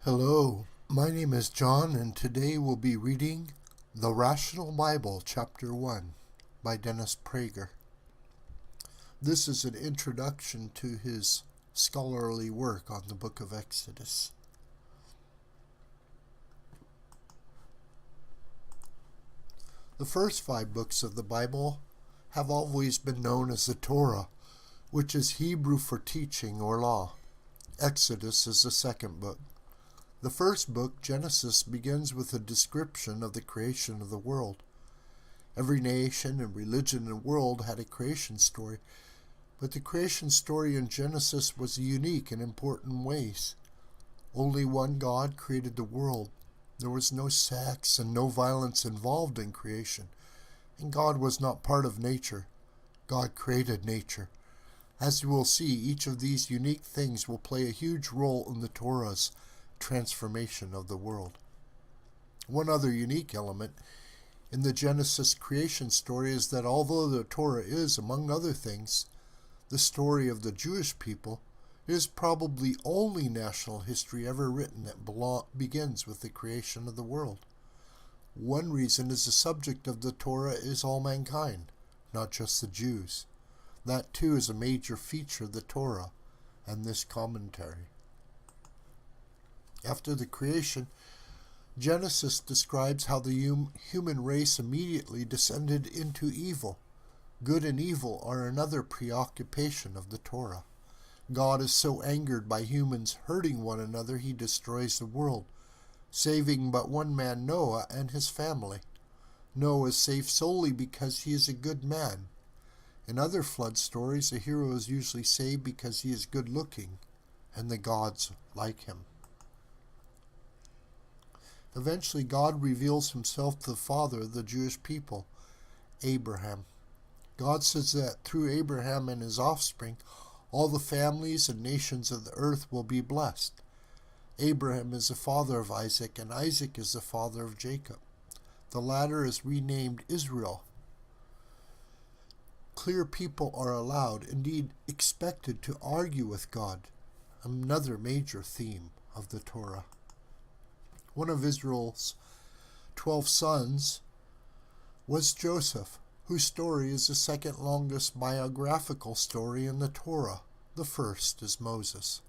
Hello, my name is John, and today we'll be reading the Rational Bible, Chapter 1 by Dennis Prager. This is an introduction to his scholarly work on the book of Exodus. The first 5 books of the Bible have always been known as the Torah, which is Hebrew for teaching or law. Exodus is the second book. The first book, Genesis, begins with a description of the creation of the world. Every nation and religion in the world had a creation story, but the creation story in Genesis was unique in important ways. Only one God created the world. There was no sex and no violence involved in creation, and God was not part of nature. God created nature. As you will see, each of these unique things will play a huge role in the Torah's transformation of the world. One other unique element in the Genesis creation story is that although the Torah is, among other things, the story of the Jewish people, it is probably the only national history ever written that begins with the creation of the world. One reason is the subject of the Torah is all mankind, not just the Jews. That too is a major feature of the Torah and this commentary. After the creation, Genesis describes how the human race immediately descended into evil. Good and evil are another preoccupation of the Torah. God is so angered by humans hurting one another, he destroys the world, saving but one man, Noah, and his family. Noah is saved solely because he is a good man. In other flood stories, the hero is usually saved because he is good-looking, and the gods like him. Eventually, God reveals himself to the father of the Jewish people, Abraham. God says that through Abraham and his offspring, all the families and nations of the earth will be blessed. Abraham is the father of Isaac, and Isaac is the father of Jacob. The latter is renamed Israel. Clear people are allowed, indeed expected, to argue with God, another major theme of the Torah. One of Israel's 12 sons was Joseph, whose story is the second longest biographical story in the Torah. The first is Moses.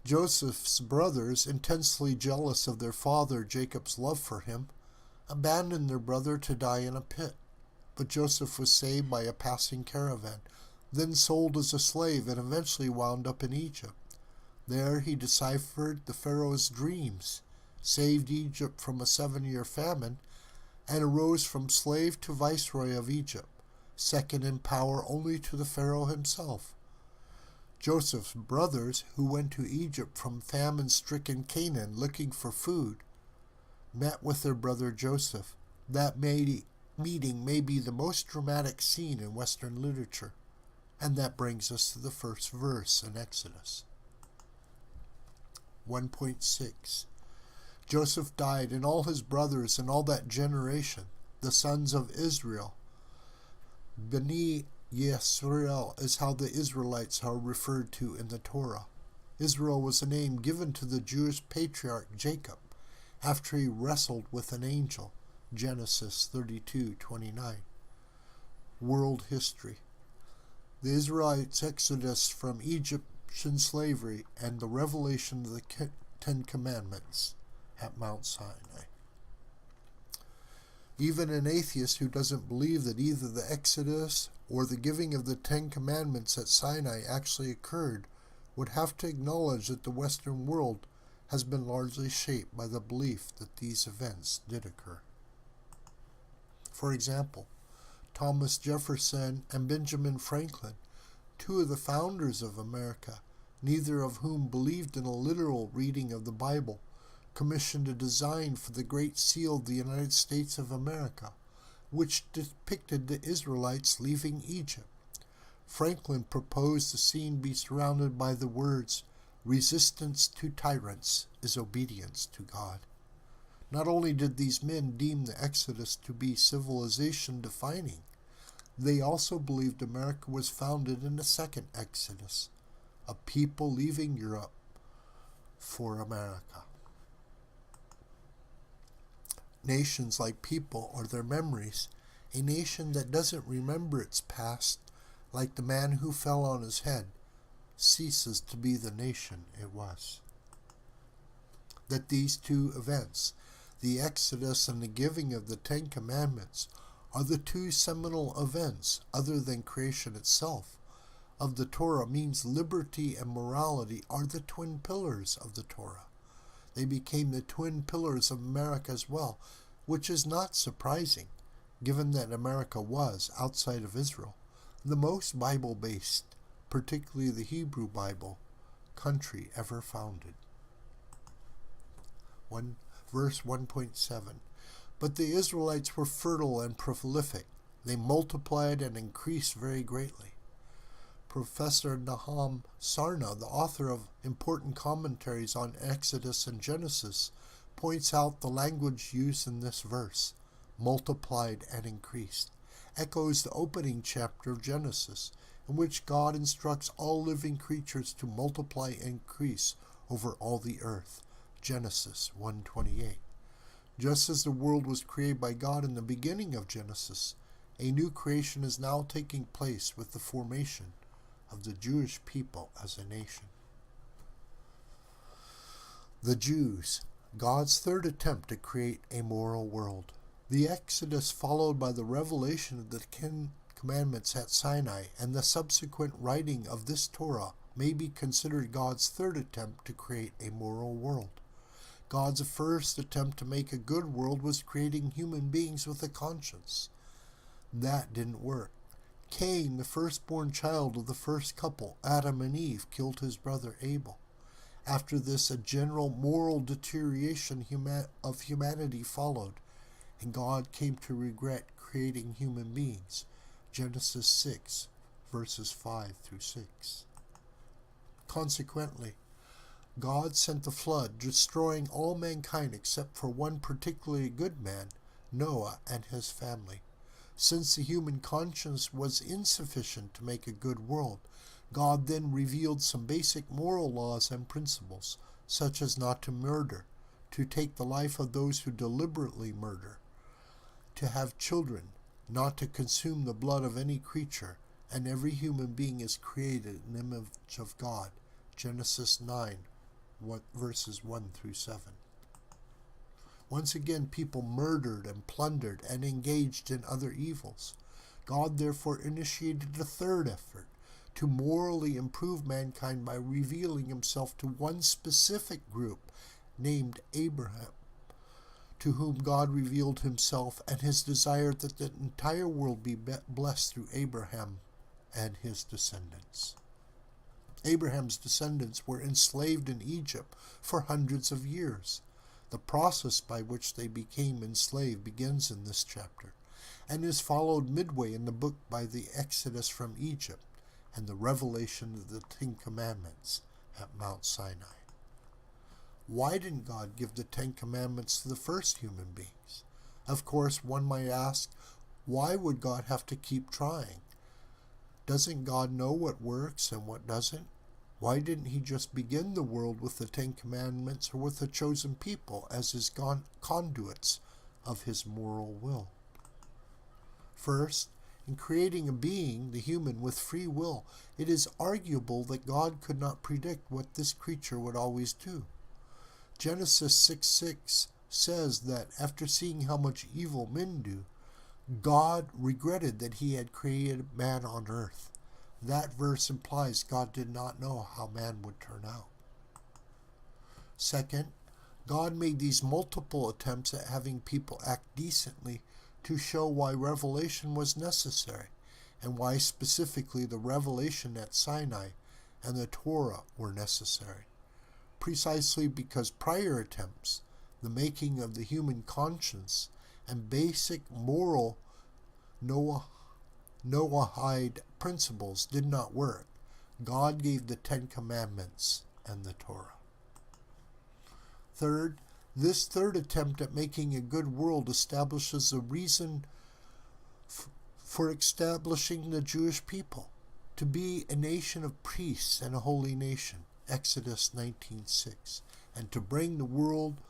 Joseph's brothers, intensely jealous of their father Jacob's love for him, abandoned their brother to die in a pit. But Joseph was saved by a passing caravan, then sold as a slave, and eventually wound up in Egypt. There he deciphered the Pharaoh's dreams, saved Egypt from a 7-year famine, and arose from slave to viceroy of Egypt, second in power only to the Pharaoh himself. Joseph's brothers, who went to Egypt from famine-stricken Canaan looking for food, met with their brother Joseph. That meeting may be the most dramatic scene in Western literature, and that brings us to the first verse in Exodus. 1.6 Joseph died, and all his brothers and all that generation, the sons of Israel. Bnei Yisrael is how the Israelites are referred to in the Torah. Israel was a name given to the Jewish patriarch Jacob after he wrestled with an angel. Genesis 32:29. World history. The Israelites' exodus from Egyptian slavery and the revelation of the 10 Commandments at Mount Sinai. Even an atheist who doesn't believe that either the Exodus or the giving of the 10 Commandments at Sinai actually occurred would have to acknowledge that the Western world has been largely shaped by the belief that these events did occur. For example, Thomas Jefferson and Benjamin Franklin, 2 of the founders of America, neither of whom believed in a literal reading of the Bible, commissioned a design for the Great Seal of the United States of America, which depicted the Israelites leaving Egypt. Franklin proposed the scene be surrounded by the words, "Resistance to tyrants is obedience to God." Not only did these men deem the Exodus to be civilization defining, they also believed America was founded in the second Exodus, a people leaving Europe for America. nations like people or their memories. A nation that doesn't remember its past, like the man who fell on his head, ceases to be the nation it was. That these two events, the Exodus and the giving of the Ten Commandments, are the two seminal events, other than creation itself, of the Torah means liberty and morality are the twin pillars of the Torah. They became the twin pillars of America as well, which is not surprising, given that America was, outside of Israel, the most Bible-based, particularly the Hebrew Bible, country ever founded. Verse 1.7. But the Israelites were fertile and prolific. They multiplied and increased very greatly. Professor Nahum Sarna, the author of important commentaries on Exodus and Genesis, points out the language used in this verse, multiplied and increased, echoes the opening chapter of Genesis, in which God instructs all living creatures to multiply and increase over all the earth, Genesis 1:28. Just as the world was created by God in the beginning of Genesis, a new creation is now taking place with the formation of the Jewish people as a nation. The Jews, God's third attempt to create a moral world. The Exodus, followed by the revelation of the Ten Commandments at Sinai and the subsequent writing of this Torah, may be considered God's third attempt to create a moral world. God's first attempt to make a good world was creating human beings with a conscience. That didn't work. Cain, the firstborn child of the first couple, Adam and Eve, killed his brother Abel. After this, a general moral deterioration of humanity followed, and God came to regret creating human beings. Genesis 6, verses 5 through 6. Consequently, God sent the flood, destroying all mankind except for one particularly good man, Noah and his family. Since the human conscience was insufficient to make a good world, God then revealed some basic moral laws and principles, such as not to murder, to take the life of those who deliberately murder, to have children, not to consume the blood of any creature, and every human being is created in the image of God. Genesis 9, verses 1 through 7. Once again, people murdered and plundered and engaged in other evils. God therefore initiated a third effort to morally improve mankind by revealing himself to one specific group named Abraham, to whom God revealed himself and his desire that the entire world be blessed through Abraham and his descendants. Abraham's descendants were enslaved in Egypt for hundreds of years. The process by which they became enslaved begins in this chapter, and is followed midway in the book by the Exodus from Egypt and the revelation of the Ten Commandments at Mount Sinai. Why didn't God give the Ten Commandments to the first human beings? Of course, one might ask, why would God have to keep trying? Doesn't God know what works and what doesn't? Why didn't he just begin the world with the Ten Commandments or with the chosen people as his conduits of his moral will? First, in creating a being, the human, with free will, it is arguable that God could not predict what this creature would always do. Genesis 6:6 says that after seeing how much evil men do, God regretted that he had created man on earth. That verse implies God did not know how man would turn out. Second, God made these multiple attempts at having people act decently to show why revelation was necessary, and why specifically the revelation at Sinai and the Torah were necessary. Precisely because prior attempts, the making of the human conscience, and basic moral Noahide principles did not work, God gave the Ten Commandments and the Torah. Third, this third attempt at making a good world establishes a reason for establishing the Jewish people, to be a nation of priests and a holy nation, Exodus 19:6, and to bring the world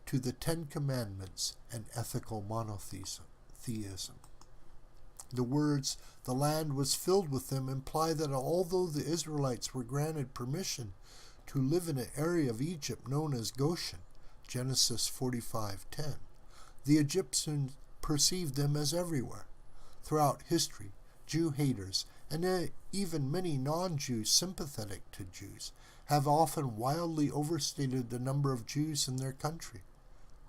to the Ten Commandments and ethical monotheism. The words, "the land was filled with them," imply that although the Israelites were granted permission to live in an area of Egypt known as Goshen, Genesis 45:10, the Egyptians perceived them as everywhere. Throughout history, Jew haters, and even many non-Jews sympathetic to Jews, have often wildly overstated the number of Jews in their country.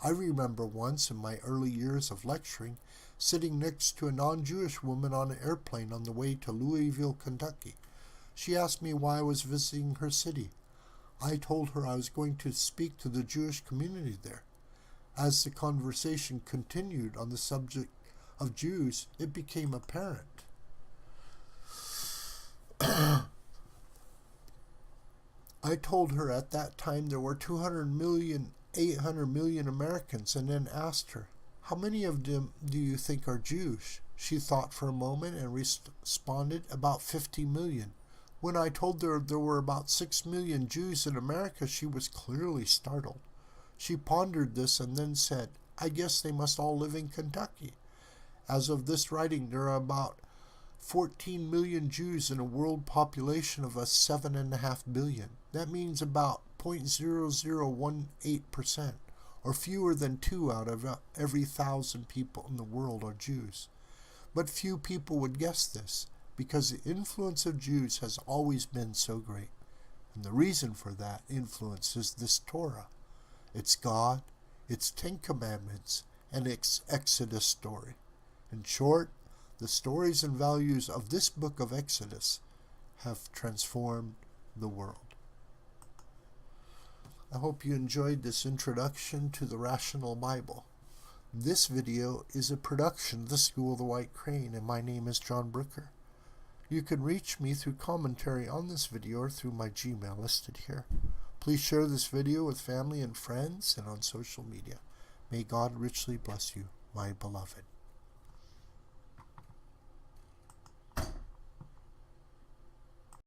I remember once in my early years of lecturing, sitting next to a non-Jewish woman on an airplane on the way to Louisville, Kentucky. She asked me why I was visiting her city. I told her I was going to speak to the Jewish community there. As the conversation continued on the subject of Jews, it became apparent. I told her at that time there were 800 million Americans, and then asked her, "How many of them do you think are Jews?" She thought for a moment and responded, "About 50 million. When I told her there were about 6 million Jews in America, she was clearly startled. She pondered this and then said, "I guess they must all live in Kentucky." As of this writing, there are about 14 million Jews in a world population of 7.5 billion. That means about 0.0018%, or fewer than 2 out of every 1,000 people in the world are Jews. But few people would guess this, because the influence of Jews has always been so great. And the reason for that influence is this Torah. It's God, its 10 Commandments, and its Exodus story. In short, the stories and values of this book of Exodus have transformed the world. I hope you enjoyed this introduction to the Rational Bible. This video is a production of the School of the White Crane, and my name is John Brooker. You can reach me through commentary on this video or through my Gmail listed here. Please share this video with family and friends and on social media. May God richly bless you, my beloved.